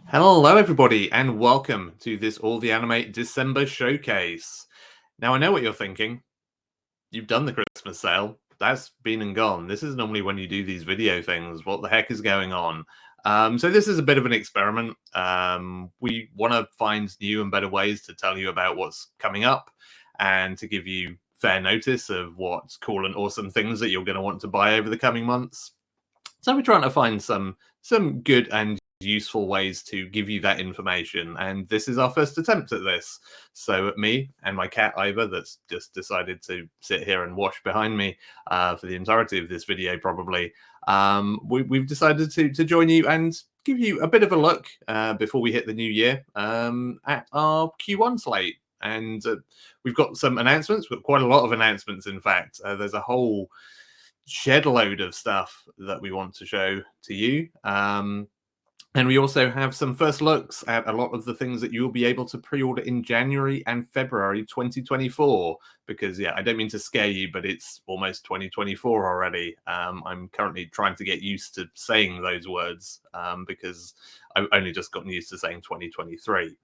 Hello, everybody, and welcome to this All the Anime December showcase. Now, I know what you're thinking. You've done the Christmas sale. That's been and gone. This is normally when you do these video things. What the heck is going on? So this is a bit of an experiment. We want to find new and better ways to tell you about what's coming up and to give you fair notice of what's cool and awesome things that you're going to want to buy over the coming months. So we're trying to find some good and useful ways to give you that information, and this is our first attempt at this. So me and my cat Ivor, that's just decided to sit here and wash behind me for the entirety of this video, probably. We've decided to join you and give you a bit of a look before we hit the new year at our Q1 slate. And we've got some announcements. We've got quite a lot of announcements, in fact. There's a whole shed load of stuff that we want to show to you. And we also have some first looks at a lot of the things that you'll be able to pre-order in January and February 2024. Because, yeah, I don't mean to scare you, but it's almost 2024 already. I'm currently trying to get used to saying those words because I've only just gotten used to saying 2023.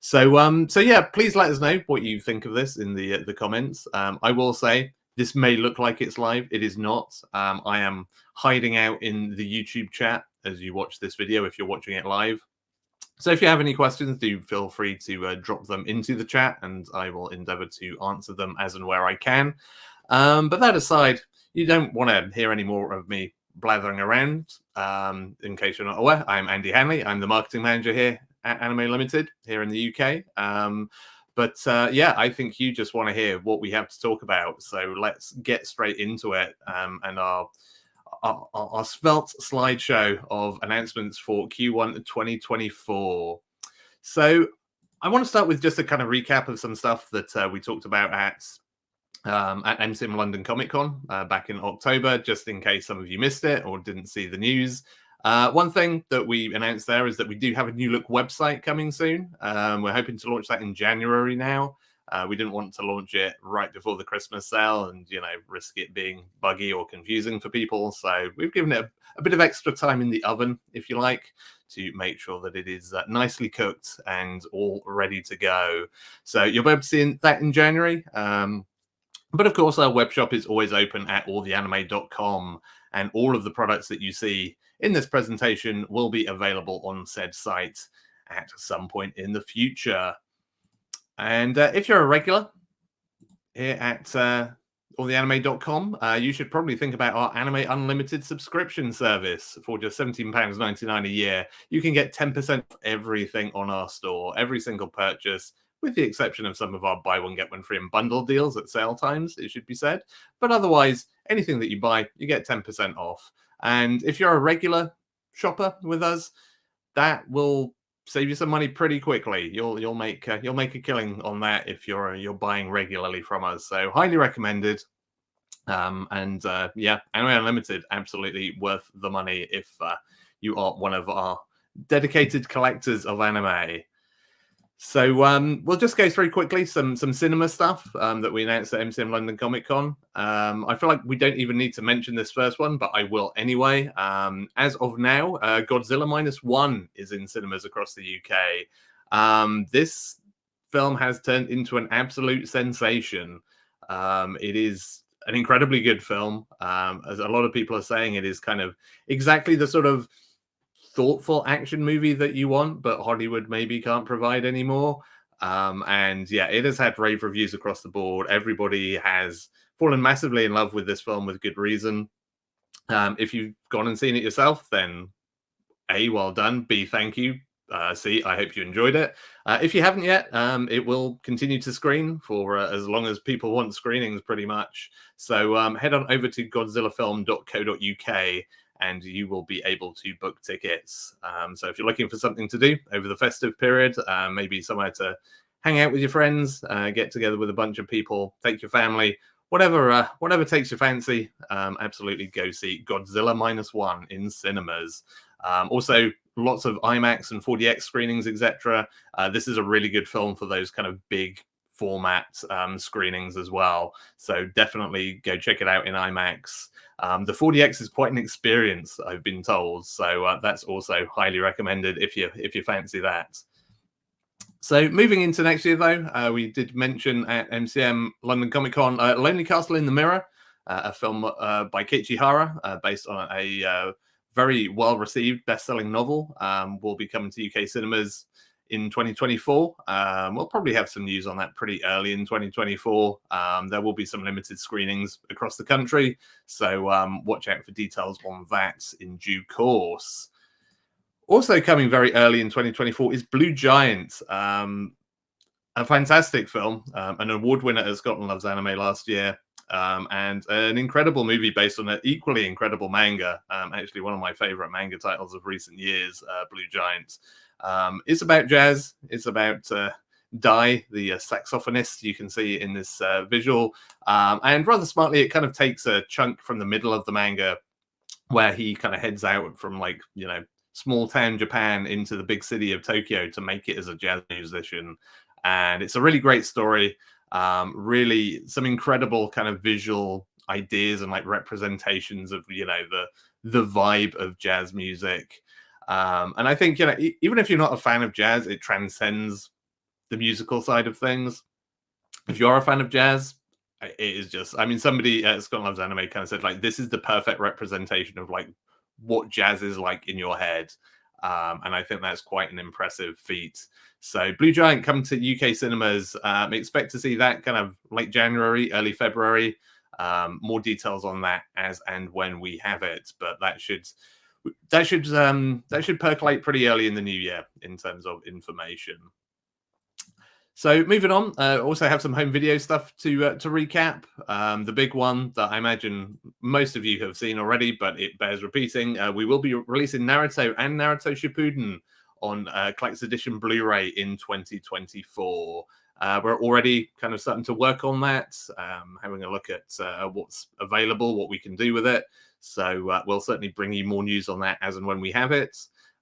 So yeah, please let us know what you think of this in the comments. I will say, this may look like it's live. It is not. I am hiding out in the YouTube chat as you watch this video if you're watching it live. So if you have any questions, do feel free to drop them into the chat and I will endeavor to answer them as and where I can. But that aside, you don't want to hear any more of me blathering around. In case you're not aware, I'm Andy Hanley. I'm the marketing manager here at Anime Limited here in the UK. But yeah, I think you just want to hear what we have to talk about. So let's get straight into it and our svelte slideshow of announcements for Q1 2024. So I want to start with just a kind of recap of some stuff that we talked about at MSIM London Comic Con back in October, just in case some of you missed it or didn't see the news. One thing that we announced there is that we do have a new look website coming soon. We're hoping to launch that in January now. We didn't want to launch it right before the Christmas sale and, you know, risk it being buggy or confusing for people. So we've given it a bit of extra time in the oven, if you like, to make sure that it is nicely cooked and all ready to go. So you'll be able to see that in January. But of course, our web shop is always open at alltheanime.com, and all of the products that you see in this presentation will be available on said site at some point in the future. And if you're a regular here at alltheanime.com, you should probably think about our Anime Unlimited subscription service. For just £17.99 a year, you can get 10% off everything on our store, every single purchase, with the exception of some of our buy one, get one free and bundle deals at sale times, it should be said. But otherwise, anything that you buy, you get 10% off. And if you're a regular shopper with us, that will save you some money pretty quickly. You'll make a killing on that if you're buying regularly from us. So highly recommended. Yeah, Anime Unlimited, absolutely worth the money if you are one of our dedicated collectors of anime. So we'll just go through quickly some cinema stuff that we announced at MCM London Comic Con. I feel like we don't even need to mention this first one, but I will anyway. As of now, Godzilla -1 is in cinemas across the UK. This film has turned into an absolute sensation. It is an incredibly good film. As a lot of people are saying, it is kind of exactly the sort of thoughtful action movie that you want, but Hollywood maybe can't provide anymore. And yeah, it has had rave reviews across the board. Everybody has fallen massively in love with this film with good reason. If you've gone and seen it yourself, then A, well done. B, thank you. C, I hope you enjoyed it. If you haven't yet, it will continue to screen for as long as people want screenings, pretty much. So head on over to godzillafilm.co.uk and you will be able to book tickets. So if you're looking for something to do over the festive period, maybe somewhere to hang out with your friends, get together with a bunch of people, take your family, whatever takes your fancy, absolutely go see Godzilla -1 in cinemas. Also, lots of IMAX and 4DX screenings, etc. This is a really good film for those kind of big format screenings as well. So definitely go check it out in IMAX. The 4DX is quite an experience, I've been told. So that's also highly recommended if you fancy that. So moving into next year, though, we did mention at MCM London Comic Con Lonely Castle in the Mirror, a film by Kiichi Hara, based on a very well-received best-selling novel, will be coming to UK cinemas in 2024. We'll probably have some news on that pretty early in 2024. There will be some limited screenings across the country, so watch out for details on that in due course. Also coming very early in 2024 is Blue Giant, a fantastic film, an award winner at Scotland Loves Anime last year, and an incredible movie based on an equally incredible manga. Actually, one of my favorite manga titles of recent years, Blue Giant. It's about jazz. It's about Dai, the saxophonist you can see in this visual. And rather smartly, it kind of takes a chunk from the middle of the manga where he kind of heads out from, like, small town Japan into the big city of Tokyo to make it as a jazz musician. And it's a really great story. Really some incredible kind of visual ideas and like representations of, the vibe of jazz music. And I think, even if you're not a fan of jazz, it transcends the musical side of things. If you are a fan of jazz, it is just, somebody at Scotland Loves Anime kind of said, like, this is the perfect representation of like what jazz is like in your head. And I think that's quite an impressive feat. So Blue Giant come to UK cinemas. Expect to see that kind of late January, early February. More details on that as and when we have it, but that should percolate pretty early in the new year in terms of information. So moving on, also have some home video stuff to recap. The big one that I imagine most of you have seen already, but it bears repeating. We will be releasing Naruto and Naruto Shippuden on Collector's Edition Blu-ray in 2024. We're already kind of starting to work on that, having a look at what's available, what we can do with it. So we'll certainly bring you more news on that as and when we have it.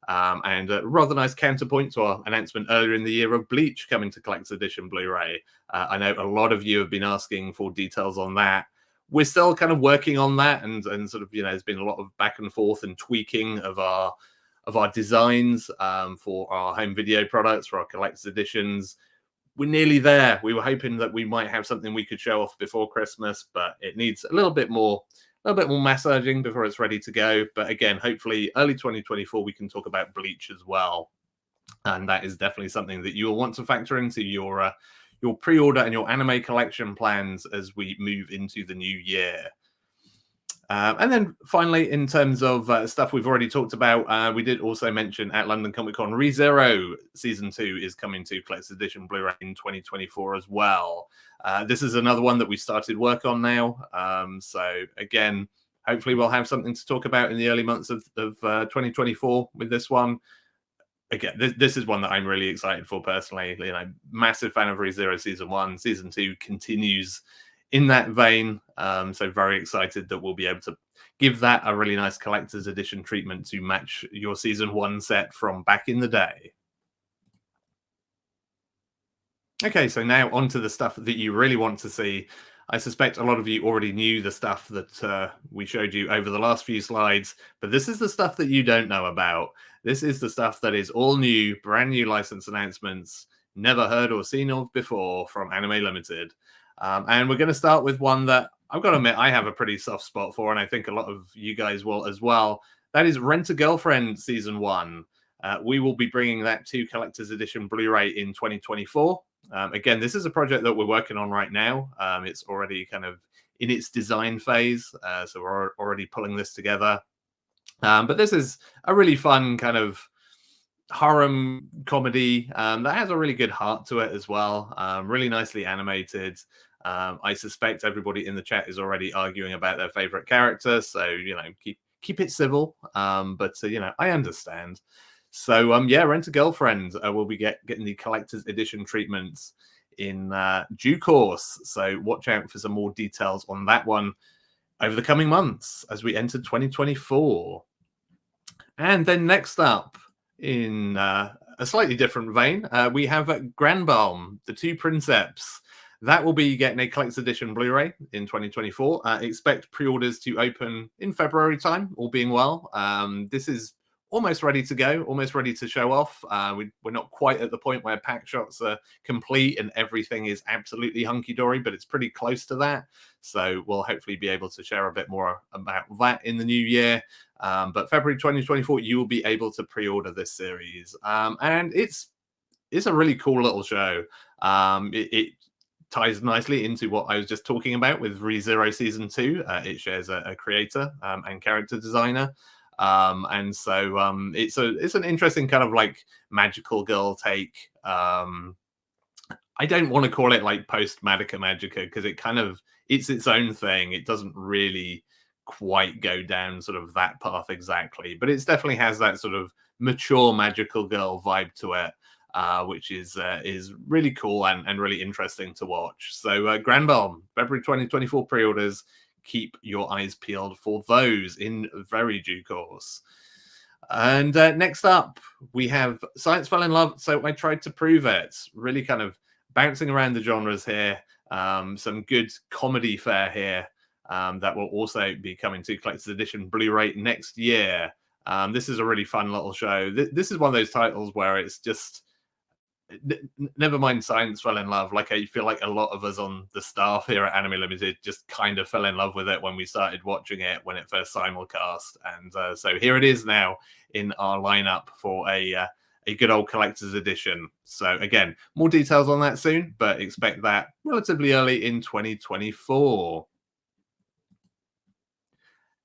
And a rather nice counterpoint to our announcement earlier in the year of Bleach coming to Collector's Edition Blu-ray. I know a lot of you have been asking for details on that. We're still kind of working on that, and sort of, there's been a lot of back and forth and tweaking of our designs for our home video products, for our Collector's Editions. We're nearly there. We were hoping that we might have something we could show off before Christmas, but it needs a little bit more massaging before it's ready to go. But again, hopefully early 2024, we can talk about Bleach as well. And that is definitely something that you will want to factor into your pre-order and your anime collection plans as we move into the new year. And then finally, in terms of stuff we've already talked about, we did also mention at London Comic Con, ReZero Season 2 is coming to Collector's Edition Blu-ray in 2024 as well. This is another one that we started work on now. So again, hopefully we'll have something to talk about in the early months of 2024 with this one. Again, this is one that I'm really excited for personally. Massive fan of ReZero Season 1. Season 2 continues in that vein. So very excited that we'll be able to give that a really nice collector's edition treatment to match your Season 1 set from back in the day. Okay, so now on to the stuff that you really want to see. I suspect a lot of you already knew the stuff that we showed you over the last few slides, but this is the stuff that you don't know about. This is the stuff that is all new, brand new license announcements, never heard or seen of before from Anime Limited. And we're going to start with one that I've got to admit I have a pretty soft spot for, and I think a lot of you guys will as well. That is Rent-A-Girlfriend Season 1. We will be bringing that to Collector's Edition Blu-ray in 2024. Again, this is a project that we're working on right now. It's already kind of in its design phase, so we're already pulling this together. But this is a really fun kind of harem comedy that has a really good heart to it as well. Really nicely animated. I suspect everybody in the chat is already arguing about their favorite character, so keep it civil. But I understand. So yeah, Rent-A-Girlfriend will be getting the collector's edition treatments in due course. So watch out for some more details on that one over the coming months as we enter 2024. And then next up, in a slightly different vein, we have Granbalm, the Two Princeps. That will be getting a collector's edition Blu-ray in 2024. Expect pre-orders to open in February time, all being well. This is almost ready to go, almost ready to show off. We're not quite at the point where pack shots are complete and everything is absolutely hunky-dory, but it's pretty close to that. So we'll hopefully be able to share a bit more about that in the new year. But February 2024, you will be able to pre-order this series. And it's a really cool little show. It ties nicely into what I was just talking about with ReZero Season 2. It shares a creator and character designer. It's an interesting kind of like magical girl take. I don't want to call it like post Madoka Magica because it's its own thing. It doesn't really quite go down sort of that path exactly, but it definitely has that sort of mature magical girl vibe to it. Which is really cool and really interesting to watch. So Granbelm, February 2024 pre-orders. Keep your eyes peeled for those in very due course. And next up, we have Science Fell in Love, So I Tried to Prove It. Really kind of bouncing around the genres here. Some good comedy fare here that will also be coming to Collector's Edition Blu-ray next year. This is a really fun little show. This is one of those titles where it's just... Never mind Science Fell in Love. Like, I feel like a lot of us on the staff here at Anime Limited just kind of fell in love with it when we started watching it when it first simulcast. And so here it is now in our lineup for a good old collector's edition. So again, more details on that soon, but expect that relatively early in 2024.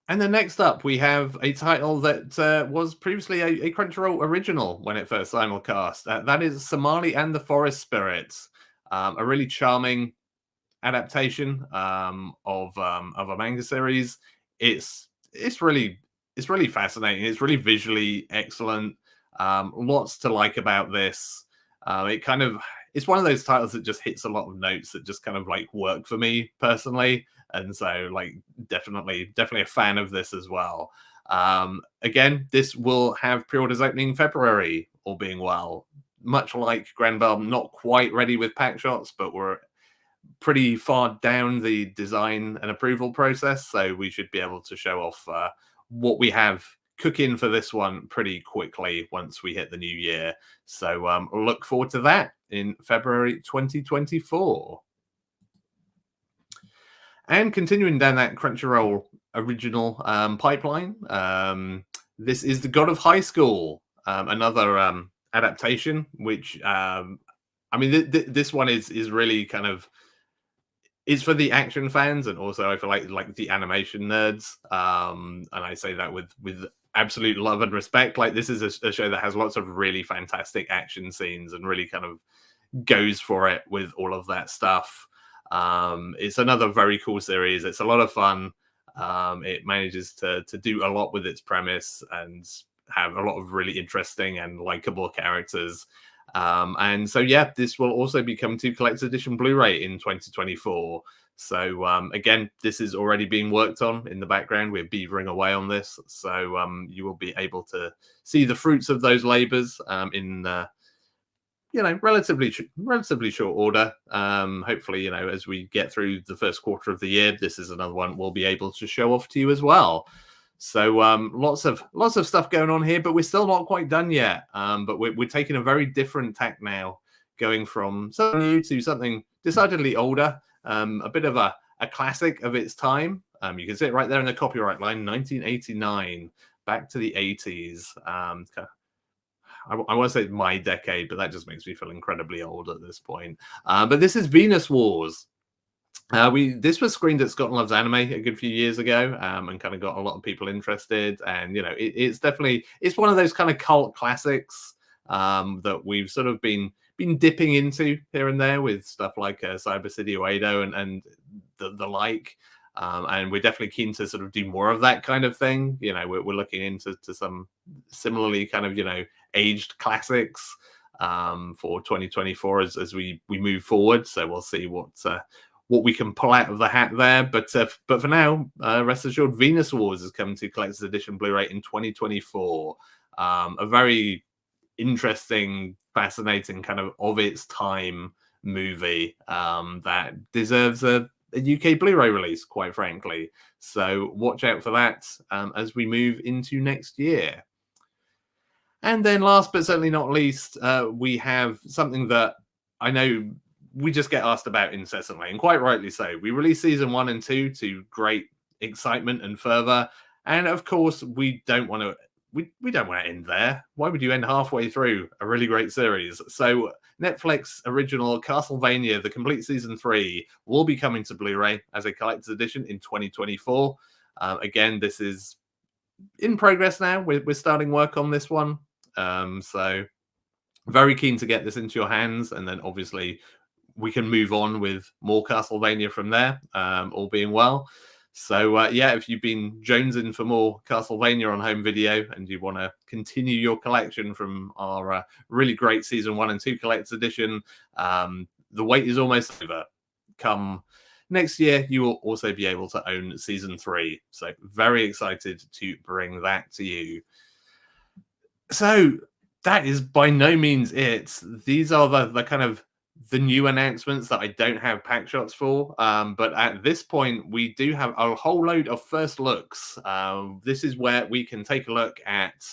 And then next up, we have a title that was previously a Crunchyroll original when it first simulcast. That is Somali and the Forest Spirits, a really charming adaptation of a manga series. It's really fascinating. It's really visually excellent. Lots to like about this. It's one of those titles that just hits a lot of notes that just kind of like work for me personally. And so like definitely a fan of this as well. Again, this will have pre-orders opening in February, all being well. Much like Granbelm, not quite ready with pack shots, but we're pretty far down the design and approval process, so we should be able to show off what we have cooking for this one pretty quickly once we hit the new year. So look forward to that in February 2024. And continuing down that Crunchyroll original pipeline, this is The God of High School, another adaptation, which this one is really kind of... It's for the action fans, and also I feel like the animation nerds. And I say that with absolute love and respect. Like, this is a show that has lots of really fantastic action scenes and really kind of goes for it with all of that stuff. It's another very cool series. It's a lot of fun. It manages to do a lot with its premise and have a lot of really interesting and likable characters. And so, yeah, this will also be coming to Collector's Edition Blu-ray in 2024. So, again, this is already being worked on in the background. We're beavering away on this. So you will be able to see the fruits of those labors in relatively short order. Hopefully, as we get through the first quarter of the year, this is another one we'll be able to show off to you as well. So lots of stuff going on here, but we're still not quite done yet. But we're taking a very different tack now, going from something new to something decidedly older, a bit of a classic of its time. You can see it right there in the copyright line, 1989, back to the 80s. I want to say my decade, but that just makes me feel incredibly old at this point. But this is Venus Wars. This was screened at Scotland Loves Anime a good few years ago, and kind of got a lot of people interested. And it's one of those kind of cult classics that we've sort of been dipping into here and there with stuff like Cyber City Oedo and the like. And we're definitely keen to sort of do more of that kind of thing. We're looking into some similarly kind of aged classics for 2024 as we move forward. So we'll see what we can pull out of the hat there. But for now, rest assured, Venus Wars is coming to Collector's Edition Blu-ray in 2024. A very interesting, fascinating kind of its time movie that deserves a UK Blu-ray release, quite frankly. So watch out for that as we move into next year. And then last but certainly not least, we have something that I know we just get asked about incessantly, and quite rightly so. We released season 1 and 2 to great excitement and fervor, and of course we don't want to we don't want to end there. Why would you end halfway through a really great series? So Netflix original Castlevania, the complete season 3, will be coming to Blu-ray as a collector's edition in 2024. Again, this is in progress now. We're starting work on this one. So very keen to get this into your hands, and then obviously we can move on with more Castlevania from there, all being well. So yeah, if you've been jonesing for more Castlevania on home video and you want to continue your collection from our really great season 1 and 2 collector's edition, the wait is almost over. Come next year, you will also be able to own season 3. So very excited to bring that to you. So that is by no means it. These are the kind of the new announcements that I don't have pack shots for. But at this point, we do have a whole load of first looks. This is where we can take a look at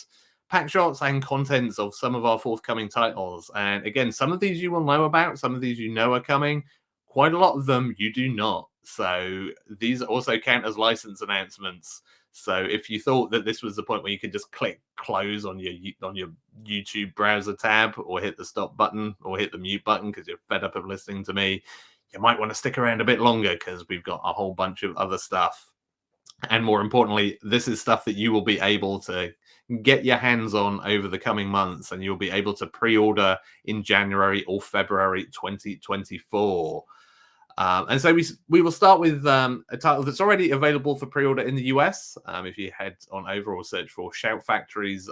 pack shots and contents of some of our forthcoming titles. And again, some of these you will know about, some of these you know are coming. Quite a lot of them you do not. So these also count as license announcements. So if you thought that this was the point where you could just click close on your YouTube browser tab, or hit the stop button, or hit the mute button because you're fed up of listening to me, you might want to stick around a bit longer because we've got a whole bunch of other stuff. And more importantly, this is stuff that you will be able to get your hands on over the coming months, and you'll be able to pre-order in January or February 2024. And so we will start with a title that's already available for pre-order in the US. If you head on over or search for Shout Factory's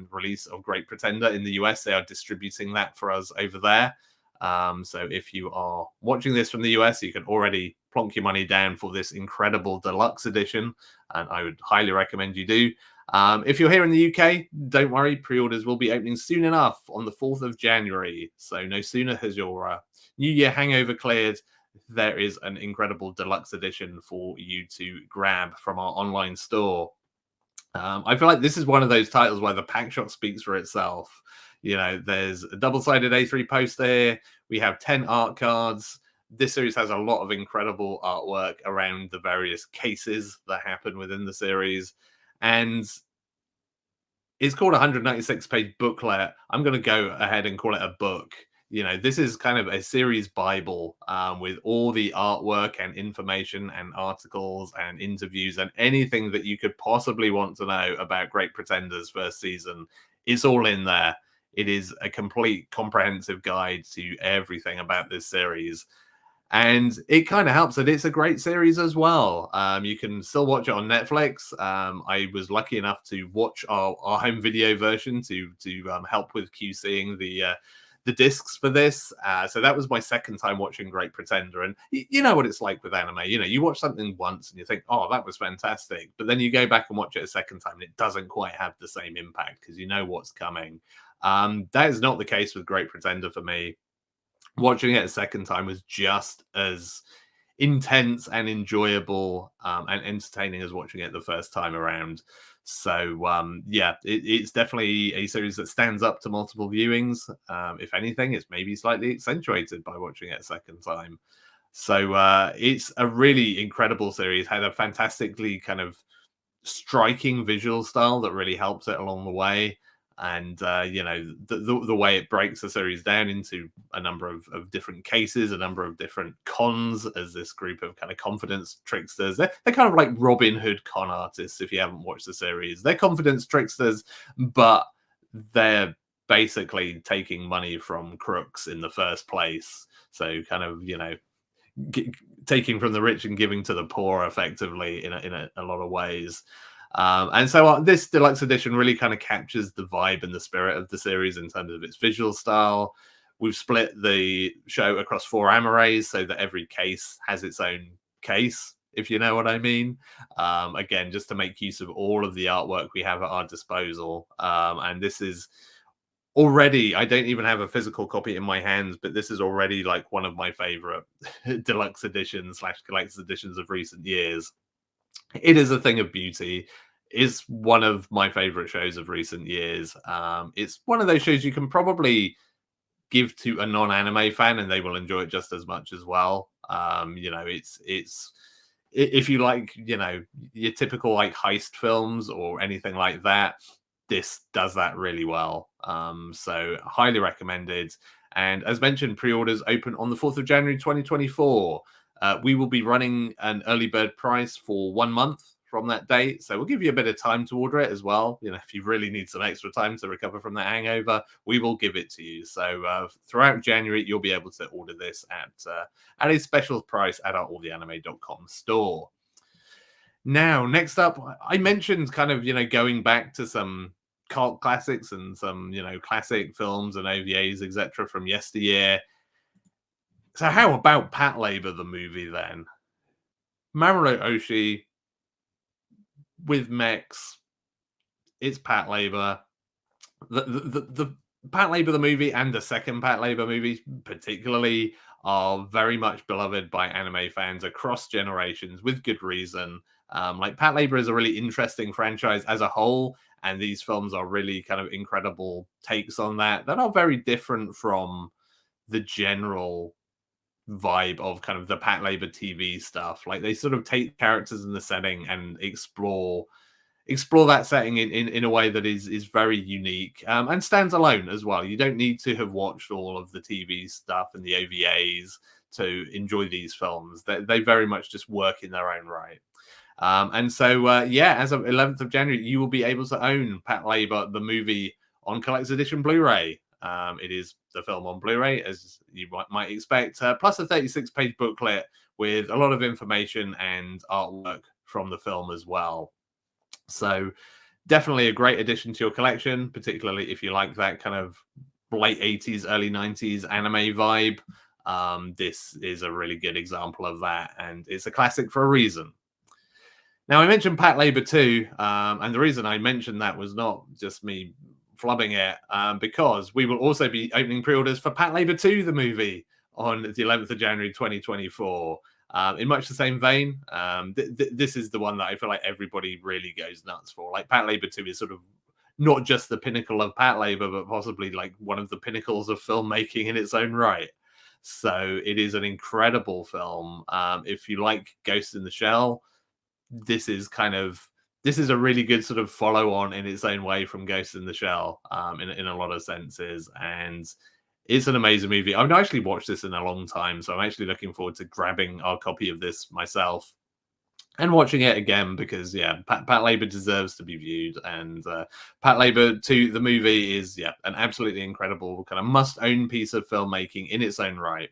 release of Great Pretender in the US, they are distributing that for us over there. So if you are watching this from the US, you can already plonk your money down for this incredible deluxe edition, and I would highly recommend you do. If you're here in the UK, don't worry, pre-orders will be opening soon enough on the 4th of January. So no sooner has your New Year hangover cleared, there is an incredible deluxe edition for you to grab from our online store. I feel like this is one of those titles where the pack shot speaks for itself. You know, there's a double-sided A3 poster here. We have 10 art cards. This series has a lot of incredible artwork around the various cases that happen within the series. And it's called a 196-page booklet. I'm going to go ahead and call it a book. You know, this is kind of a series Bible with all the artwork and information and articles and interviews and anything that you could possibly want to know about Great Pretenders first season. It's all in there. It is a complete comprehensive guide to everything about this series. And it kind of helps that it's a great series as well. You can still watch it on Netflix. I was lucky enough to watch our home video version to help with QCing the discs for this. So that was my second time watching Great Pretender. And you know what it's like with anime. You know, you watch something once and you think, oh, that was fantastic. But then you go back and watch it a second time and it doesn't quite have the same impact because you know what's coming. That is not the case with Great Pretender for me. Watching it a second time was just as intense and enjoyable and entertaining as watching it the first time around. So yeah, it's definitely a series that stands up to multiple viewings. If anything, it's maybe slightly accentuated by watching it a second time. So it's a really incredible series. Had a fantastically kind of striking visual style that really helps it along the way. And you know, the way it breaks the series down into a number of different cases, a number of different cons, as this group of kind of confidence tricksters. They're kind of like Robin Hood con artists. If you haven't watched the series, they're confidence tricksters, but they're basically taking money from crooks in the first place. So kind of, you know, taking from the rich and giving to the poor, effectively, in a lot of ways. And so this deluxe edition really kind of captures the vibe and the spirit of the series in terms of its visual style. We've split the show across 4 amores so that every case has its own case, if you know what I mean. Again, just to make use of all of the artwork we have at our disposal. And this is already, I don't even have a physical copy in my hands, but this is already like one of my favorite deluxe editions slash collector's editions of recent years. It is a thing of beauty. It's one of my favorite shows of recent years. It's one of those shows you can probably give to a non-anime fan and they will enjoy it just as much as well. It's if you like, your typical like heist films or anything like that, this does that really well. So highly recommended. And as mentioned, pre-orders open on the 4th of January 2024. We will be running an early bird price for 1 month from that date. So we'll give you a bit of time to order it as well. If you really need some extra time to recover from that hangover, we will give it to you. So throughout January, you'll be able to order this at a special price at our alltheanime.com store. Now, next up, I mentioned kind of, going back to some cult classics and some, classic films and OVAs, etc. from yesteryear. So how about Patlabor, the movie then? Mamoru Oshii with mechs. It's Patlabor. The Patlabor, the movie, and the second Patlabor movie, particularly, are very much beloved by anime fans across generations with good reason. Like Patlabor is a really interesting franchise as a whole, and these films are really kind of incredible takes on that are very different from the general vibe of kind of the Patlabor TV stuff. Like they sort of take characters in the setting and explore that setting in a way that is very unique, and stands alone as well. You don't need to have watched all of the TV stuff and the OVAs to enjoy these films. They very much just work in their own right. And so, as of 11th of January, you will be able to own Patlabor, the movie, on Collector's Edition Blu-ray. It is the film on Blu-ray, as you might expect, plus a 36-page booklet with a lot of information and artwork from the film as well. So definitely a great addition to your collection, particularly if you like that kind of late 80s, early 90s anime vibe. This is a really good example of that, and it's a classic for a reason. Now, I mentioned Patlabor 2, and the reason I mentioned that was not just me flubbing it, because we will also be opening pre-orders for Patlabor 2, the movie, on the 11th of January 2024. In much the same vein, this is the one that I feel like everybody really goes nuts for. Like Patlabor 2 is sort of not just the pinnacle of Patlabor, but possibly like one of the pinnacles of filmmaking in its own right. So it is an incredible film. If you like Ghost in the Shell, this is a really good sort of follow on in its own way from Ghost in the Shell, in a lot of senses. And it's an amazing movie. I've not actually watched this in a long time, so I'm actually looking forward to grabbing our copy of this myself and watching it again, because Patlabor deserves to be viewed. And Patlabor 2, the movie, is an absolutely incredible kind of must-own piece of filmmaking in its own right.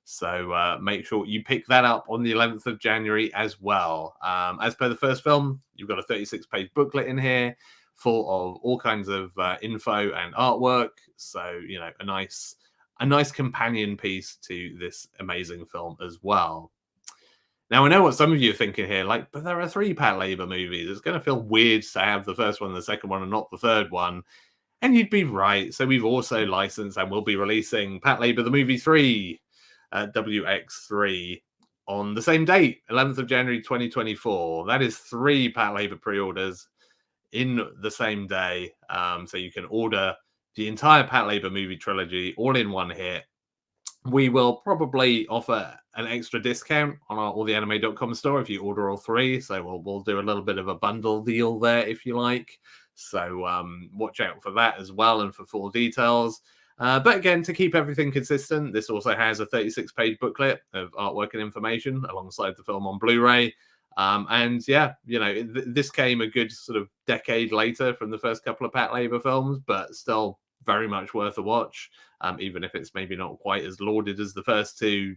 So make sure you pick that up on the 11th of January as well. As per the first film, you've got a 36-page booklet in here full of all kinds of info and artwork. So, a nice companion piece to this amazing film as well. Now, I know what some of you are thinking here, like, but there are 3 Patlabor movies. It's going to feel weird to have the first one, the second one, and not the third one. And you'd be right. So we've also licensed and will be releasing Patlabor the Movie 3, WX3, on the same date, 11th of January 2024. That is 3 Patlabor pre-orders in the same day. So you can order the entire Patlabor movie trilogy all in one hit. We will probably offer an extra discount on our alltheanime.com store if you order all 3. So we'll do a little bit of a bundle deal there if you like. So watch out for that as well, and for full details. But again, to keep everything consistent, this also has a 36-page booklet of artwork and information alongside the film on Blu-ray. This came a good sort of decade later from the first couple of Patlabor films, but still very much worth a watch. Even if it's maybe not quite as lauded as the first 2,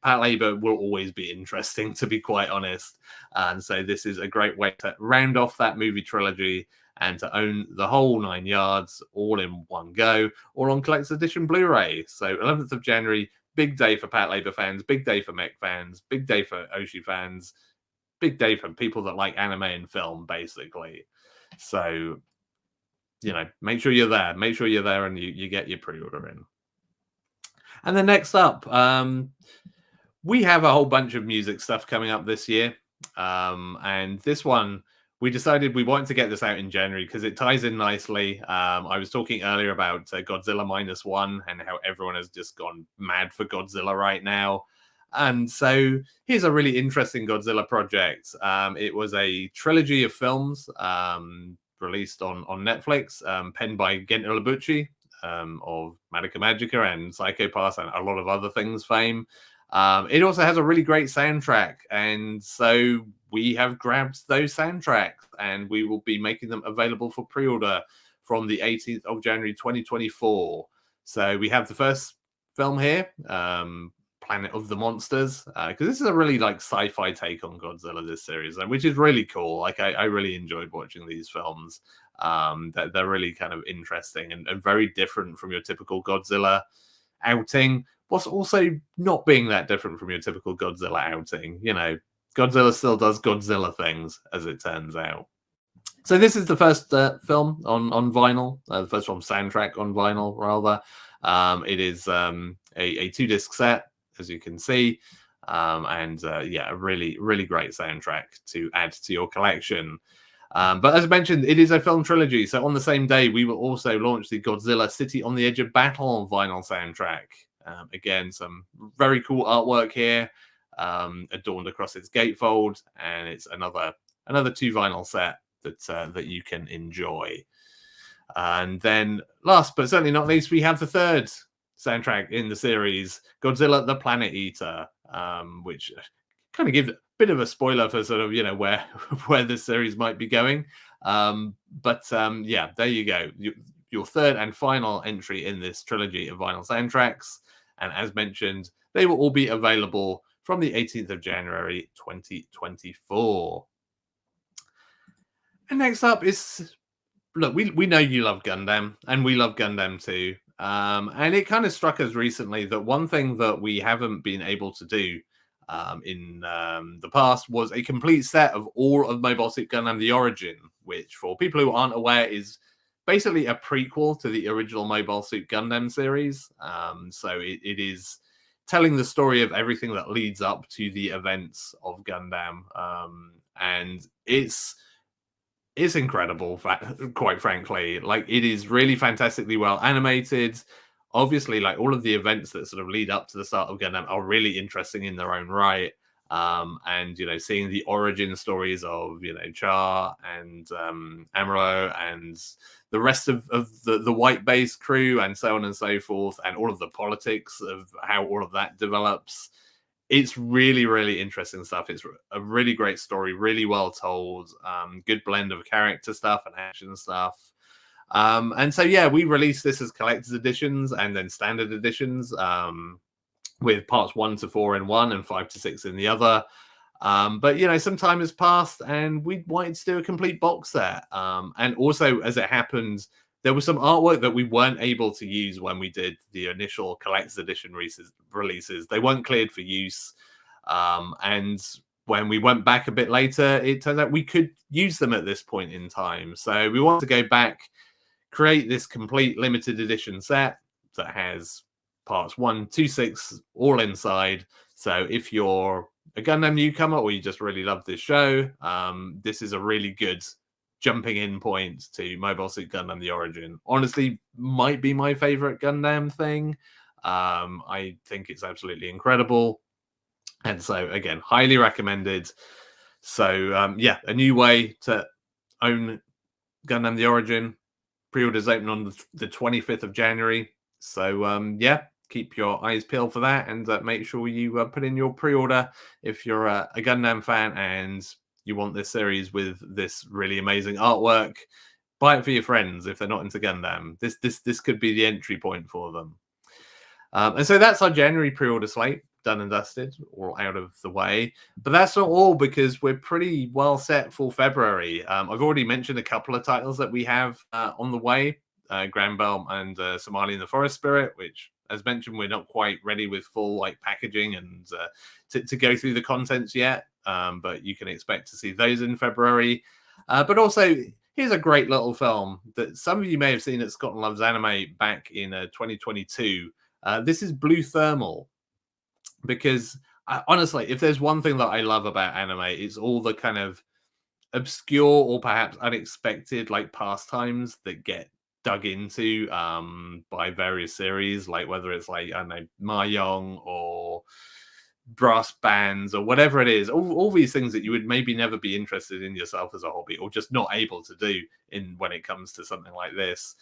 Patlabor will always be interesting, to be quite honest. And so this is a great way to round off that movie trilogy and to own the whole 9 yards all in one go, or on Collector's Edition Blu-ray. So 11th of January, big day for Patlabor fans, big day for mech fans, big day for Oshii fans, big day for people that like anime and film, basically. So make sure you're there. Make sure you're there and you get your pre-order in. And then next up, we have a whole bunch of music stuff coming up this year. And this one, we decided we wanted to get this out in January because it ties in nicely. I was talking earlier about Godzilla -1 and how everyone has just gone mad for Godzilla right now. And so here's a really interesting Godzilla project. It was a trilogy of films released on Netflix, penned by Gento Labucci of Madoka Magica and Psycho Pass and a lot of other things fame. It also has a really great soundtrack, and so we have grabbed those soundtracks and we will be making them available for pre-order from the 18th of January 2024. So we have the first film here, Planet of the Monsters, because this is a really like sci-fi take on Godzilla, this series, which is really cool. Like I really enjoyed watching these films. They're really kind of interesting and very different from your typical Godzilla outing, whilst also not being that different from your typical Godzilla outing. Godzilla still does Godzilla things, as it turns out. So this is the first film on vinyl, the first film soundtrack on vinyl, rather. It is a 2-disc set, as you can see, and yeah, a really, really great soundtrack to add to your collection. But as I mentioned, it is a film trilogy. So on the same day, we will also launch the Godzilla City on the Edge of Battle vinyl soundtrack. Again, some very cool artwork here, adorned across its gatefold, and it's another 2 vinyl set that you can enjoy. And then, last but certainly not least, we have the third soundtrack in the series, Godzilla the Planet Eater, which kind of gives a bit of a spoiler for sort of where this series might be going. But yeah, there you go, your third and final entry in this trilogy of vinyl soundtracks. And as mentioned, they will all be available from the 18th of January 2024. And next up is, look, we know you love Gundam, and we love Gundam too. And it kind of struck us recently that one thing that we haven't been able to do in the past was a complete set of all of Mobile Suit Gundam The Origin, which, for people who aren't aware, is basically a prequel to the original Mobile Suit Gundam series. So it is telling the story of everything that leads up to the events of Gundam. And it's incredible, quite frankly. Like, it is really fantastically well animated. Obviously, like, all of the events that sort of lead up to the start of Gundam are really interesting in their own right. And seeing the origin stories of Char and Amuro and the rest of the white base crew and so on and so forth, and all of the politics of how all of that develops. It's really, really interesting stuff. It's a really great story, really well told, good blend of character stuff and action stuff. And so, yeah, we released this as collector's editions and then standard editions, with parts 1 to 4 in one and 5 to 6 in the other. But, some time has passed and we wanted to do a complete box set. And also, as it happened, there was some artwork that we weren't able to use when we did the initial collector's edition releases. They weren't cleared for use. And when we went back a bit later, it turned out we could use them at this point in time. So we want to go back, create this complete limited edition set that has parts 1 to 6 all inside. So if you're a Gundam newcomer or you just really love this show, this is a really good jumping in point to Mobile Suit Gundam The Origin. Honestly, might be my favorite Gundam thing. I think it's absolutely incredible. And so, again, highly recommended. So, yeah, a new way to own Gundam The Origin. Pre-orders open on the 25th of January. So, yeah, keep your eyes peeled for that, and make sure you put in your pre-order if you're a Gundam fan and you want this series with this really amazing artwork. Buy it for your friends if they're not into Gundam. This could be the entry point for them. And so that's our January pre-order slate, done and dusted, all out of the way. But that's not all, because we're pretty well set for February. I've already mentioned a couple of titles that we have on the way, Granbelm and Somali in the Forest Spirit, which, as mentioned, we're not quite ready with full packaging and to go through the contents yet. But you can expect to see those in February. But also, here's a great little film that some of you may have seen at Scotland Loves Anime back in 2022. This is Blue Thermal, because honestly, if there's one thing that I love about anime, it's all the kind of obscure or perhaps unexpected like pastimes that get dug into by various series, like whether it's like, I don't know, mahjong or brass bands or whatever it is, all these things that you would maybe never be interested in yourself as a hobby, or just not able to do in when it comes to something like this.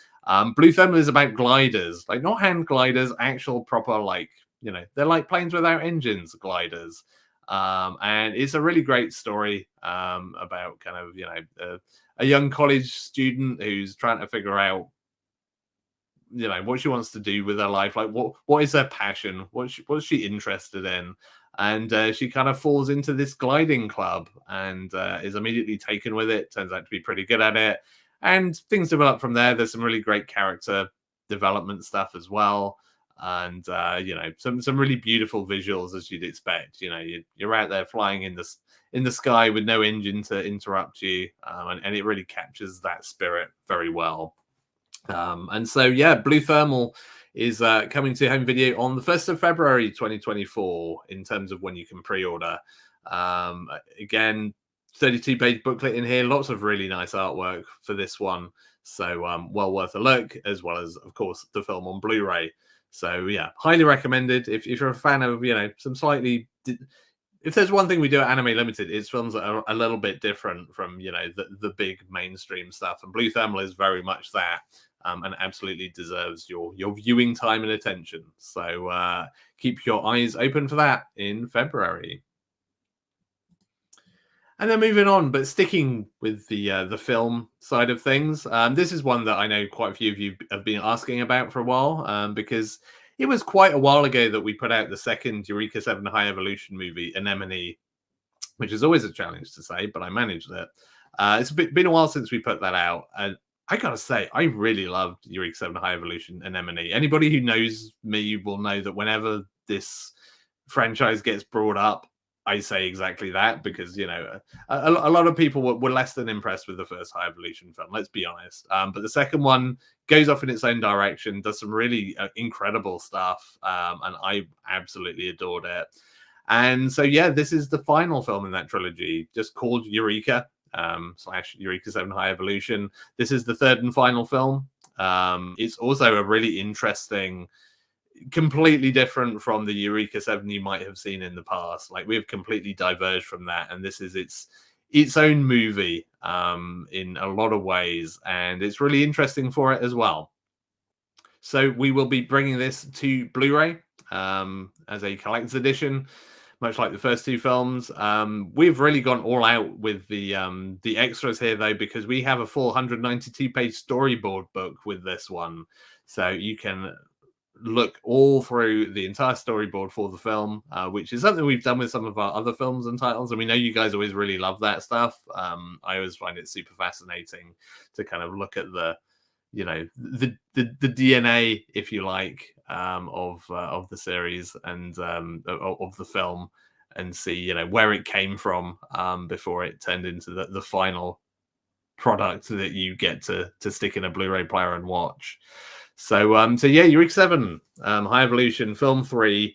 Blue Thermal is about gliders, like not hand gliders, actual proper, like, you know, they're like planes without engines gliders. And it's a really great story about kind of, you know, a young college student who's trying to figure out, you know, what she wants to do with her life, like what is her passion, what's she interested in. And she kind of falls into this gliding club and is immediately taken with it, turns out to be pretty good at it, and things develop from there. There's some really great character development stuff as well, and you know, some really beautiful visuals, as you'd expect. You know, you're out there flying in the sky with no engine to interrupt you, and it really captures that spirit very well. And so, yeah, Blue Thermal is coming to home video on the 1st of February 2024 in terms of when you can pre-order. Again, 32-page booklet in here, lots of really nice artwork for this one. So well worth a look, as well as, of course, the film on Blu-ray. So, yeah, highly recommended. If you're a fan of, you know, some slightly... If there's one thing we do at Anime Limited, it's films that are a little bit different from, you know, the big mainstream stuff. And Blue Thermal is very much that. And absolutely deserves your viewing time and attention. So keep your eyes open for that in February. And then moving on, but sticking with the film side of things, this is one that I know quite a few of you have been asking about for a while, because it was quite a while ago that we put out the second Eureka 7 High Evolution movie, Anemone, which is always a challenge to say, but I managed it. It's been a while since we put that out, and I gotta say, I really loved Eureka 7 High Evolution Anemone. Anybody who knows me will know that whenever this franchise gets brought up, I say exactly that, because, you know, a lot of people were less than impressed with the first High Evolution film, let's be honest. But the second one goes off in its own direction, does some really incredible stuff, and I absolutely adored it. And so, yeah, this is the final film in that trilogy, just called Eureka. / Eureka 7 High Evolution. This is the third and final film. It's also a really interesting, completely different from the Eureka 7 you might have seen in the past. Like, we've completely diverged from that, and this is its own movie in a lot of ways, and it's really interesting for it as well. So we will be bringing this to Blu-ray as a collector's edition, much like the first two films. We've really gone all out with the extras here, though, because we have a full 192-page storyboard book with this one. So you can look all through the entire storyboard for the film, which is something we've done with some of our other films and titles. And we know you guys always really love that stuff. I always find it super fascinating to kind of look at the, you know, the DNA, if you like, of the series and of the film, and see, you know, where it came from before it turned into the final product that you get to stick in a Blu-ray player and watch. So yeah, Eureka 7 High Evolution Film 3.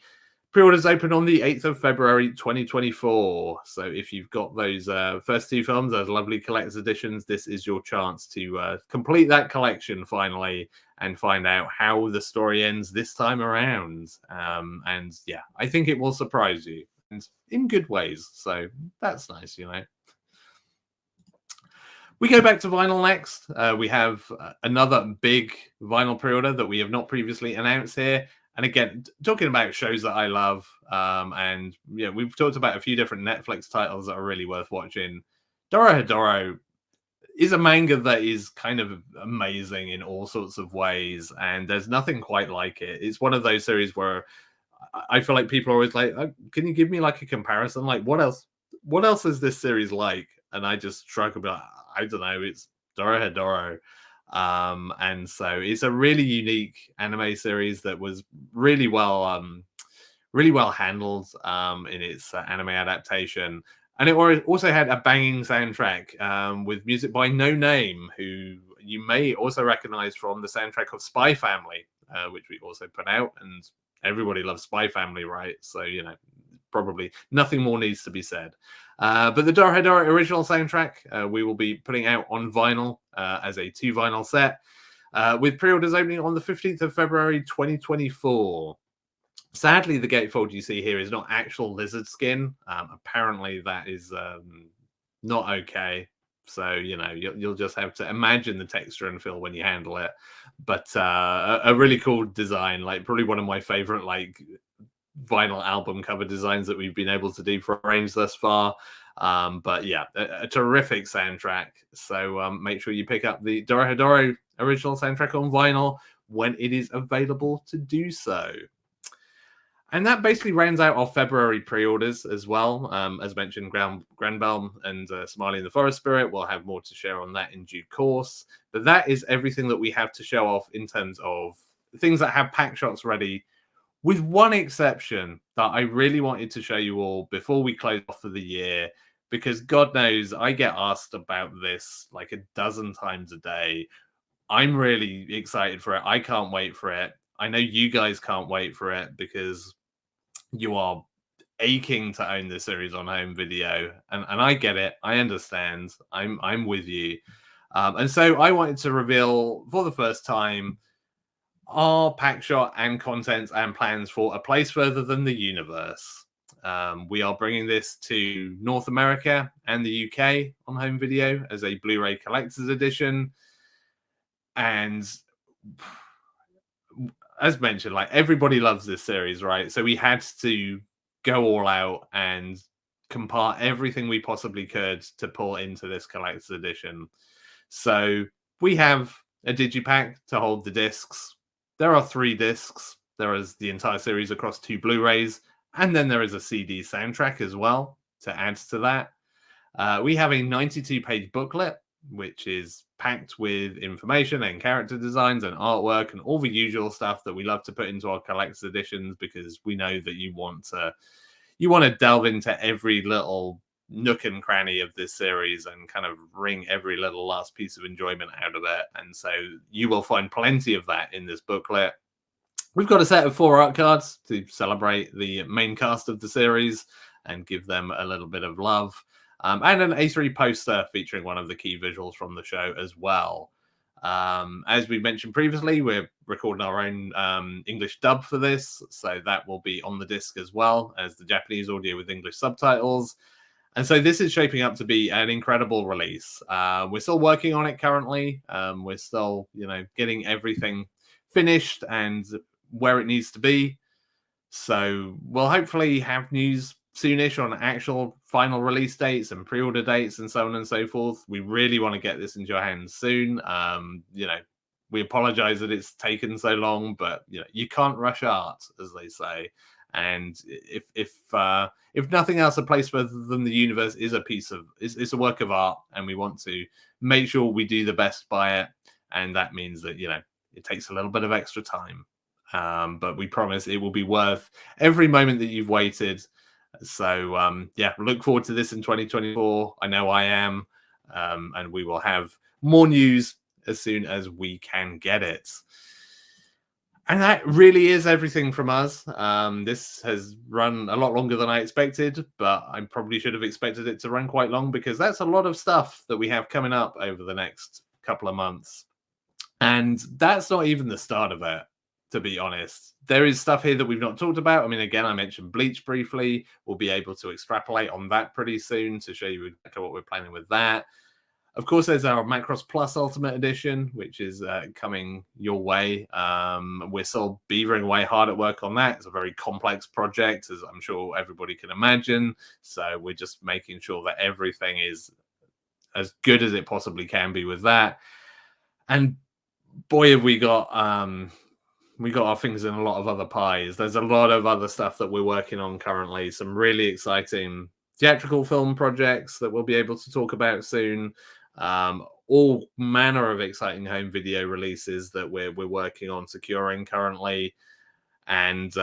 Pre-orders open on the 8th of February 2024. So if you've got those first two films, those lovely collector's editions, this is your chance to complete that collection finally and find out how the story ends this time around. And yeah, I think it will surprise you, and in good ways. So that's nice, you know. We go back to vinyl next. We have another big vinyl pre-order that we have not previously announced here. And again, talking about shows that I love, and yeah, we've talked about a few different Netflix titles that are really worth watching. Dororo is a manga that is kind of amazing in all sorts of ways, and there's nothing quite like it. It's one of those series where I feel like people are always like, oh, can you give me like a comparison? Like, what else is this series like? And I just shrug about, I don't know, it's Dororo. And so it's a really unique anime series that was really well handled in its anime adaptation. And it also had a banging soundtrack with music by No Name, who you may also recognize from the soundtrack of Spy Family, which we also put out. And everybody loves Spy Family, right? So, probably nothing more needs to be said. But the Dororo original soundtrack, we will be putting out on vinyl as a 2 vinyl set, with pre-orders opening on the 15th of February 2024. Sadly, the gatefold you see here is not actual lizard skin. Apparently, that is not okay. So, you'll just have to imagine the texture and feel when you handle it. But a really cool design, like probably one of my favorite like vinyl album cover designs that we've been able to do for Range thus far. But yeah, a terrific soundtrack. So make sure you pick up the Dororo original soundtrack on vinyl when it is available to do so. And that basically rounds out our February pre-orders as well. As mentioned, Granbelm and Smiley and the Forest Spirit, we'll have more to share on that in due course. But that is everything that we have to show off in terms of things that have pack shots ready, with one exception that I really wanted to show you all before we close off for the year, because God knows I get asked about this like a dozen times a day. I'm really excited for it. I can't wait for it. I know you guys can't wait for it because you are aching to own this series on home video, and I get it. I understand. I'm with you. And so I wanted to reveal for the first time our pack shot and contents and plans for A Place Further Than the Universe. We are bringing this to North America and the UK on home video as a Blu-ray collector's edition. And as mentioned, like everybody loves this series, right? So we had to go all out and compart everything we possibly could to pull into this collector's edition. So we have a digipack to hold the discs. There are 3 discs. There is the entire series across 2 Blu-rays, and then there is a CD soundtrack as well to add to that. We have a 92-page booklet, which is packed with information and character designs and artwork and all the usual stuff that we love to put into our collector's editions, because we know that you want to delve into every little nook and cranny of this series and kind of wring every little last piece of enjoyment out of it. And so you will find plenty of that in this booklet. We've got a set of 4 art cards to celebrate the main cast of the series and give them a little bit of love. And an A3 poster featuring one of the key visuals from the show as well. As we mentioned previously, we're recording our own English dub for this, so that will be on the disc as well as the Japanese audio with English subtitles. And so this is shaping up to be an incredible release. We're still working on it currently. We're still, getting everything finished and where it needs to be. So we'll hopefully have news soonish on actual final release dates and pre-order dates and so on and so forth. We really want to get this into your hands soon. We apologize that it's taken so long, but you can't rush art, as they say. And if nothing else, A Place Further Than the Universe is it's a work of art, and we want to make sure we do the best by it. And that means that it takes a little bit of extra time, but we promise it will be worth every moment that you've waited. So look forward to this in 2024. I know I am, and we will have more news as soon as we can get it. And that really is everything from us. This has run a lot longer than I expected, but I probably should have expected it to run quite long, because that's a lot of stuff that we have coming up over the next couple of months. And that's not even the start of it, to be honest. There is stuff here that we've not talked about. I mean, again, I mentioned Bleach briefly. We'll be able to extrapolate on that pretty soon to show you exactly what we're planning with that. Of course, there's our Macross Plus Ultimate Edition, which is coming your way. We're still beavering away hard at work on that. It's a very complex project, as I'm sure everybody can imagine. So we're just making sure that everything is as good as it possibly can be with that. And boy, have we got our fingers in a lot of other pies. There's a lot of other stuff that we're working on currently. Some really exciting theatrical film projects that we'll be able to talk about soon. All manner of exciting home video releases that we're working on securing currently. And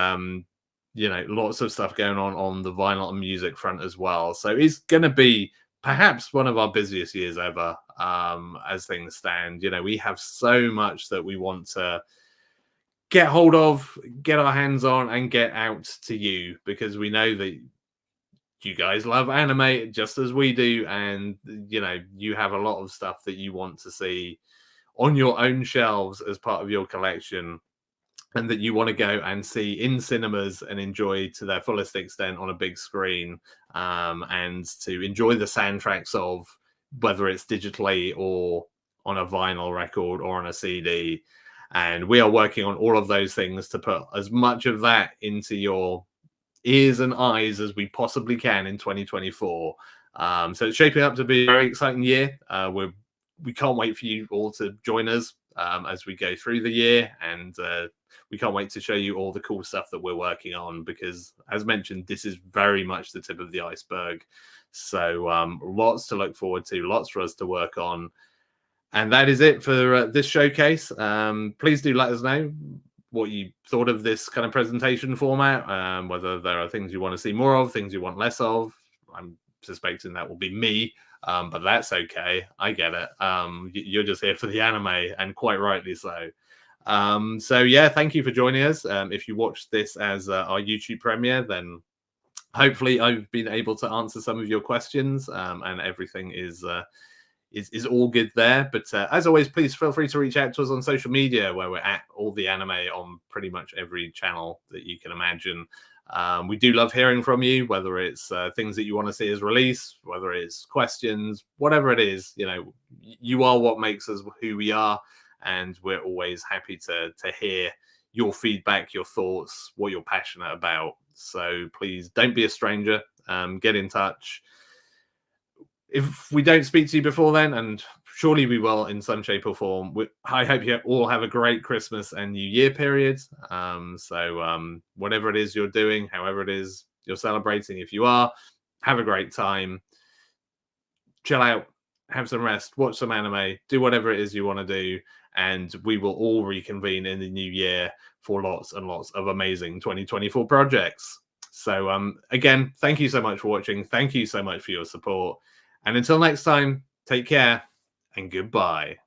lots of stuff going on the vinyl and music front as well. So it's going to be perhaps one of our busiest years ever, as things stand. We have so much that we want to get hold of, get our hands on, and get out to you, because we know that you guys love anime just as we do, and you have a lot of stuff that you want to see on your own shelves as part of your collection, and that you want to go and see in cinemas and enjoy to their fullest extent on a big screen, and to enjoy the soundtracks of, whether it's digitally or on a vinyl record or on a CD. And we are working on all of those things to put as much of that into your ears and eyes as we possibly can in 2024. So it's shaping up to be a very exciting year. We can't wait for you all to join us as we go through the year, and we can't wait to show you all the cool stuff that we're working on, because, as mentioned, this is very much the tip of the iceberg. So lots to look forward to, lots for us to work on. And that is it for this showcase. Please do let us know what you thought of this kind of presentation format, whether there are things you want to see more of, things you want less of. I'm suspecting that will be me, but that's okay. I get it. You're just here for the anime, and quite rightly so. So yeah, thank you for joining us. If you watched this as our YouTube premiere, then hopefully I've been able to answer some of your questions, and everything is all good there. But as always, please feel free to reach out to us on social media, where we're at All the Anime on pretty much every channel that you can imagine. We do love hearing from you, whether it's things that you want to see as release, whether it's questions, whatever it is. You are what makes us who we are, and we're always happy to hear your feedback, your thoughts, what you're passionate about. So please don't be a stranger. Get in touch. If we don't speak to you before then, and surely we will in some shape or form, I hope you all have a great Christmas and New Year period. So whatever it is you're doing, however it is you're celebrating, if you are, have a great time. Chill out, have some rest, watch some anime, do whatever it is you want to do, and we will all reconvene in the new year for lots and lots of amazing 2024 projects. So again, thank you so much for watching. Thank you so much for your support. And until next time, take care and goodbye.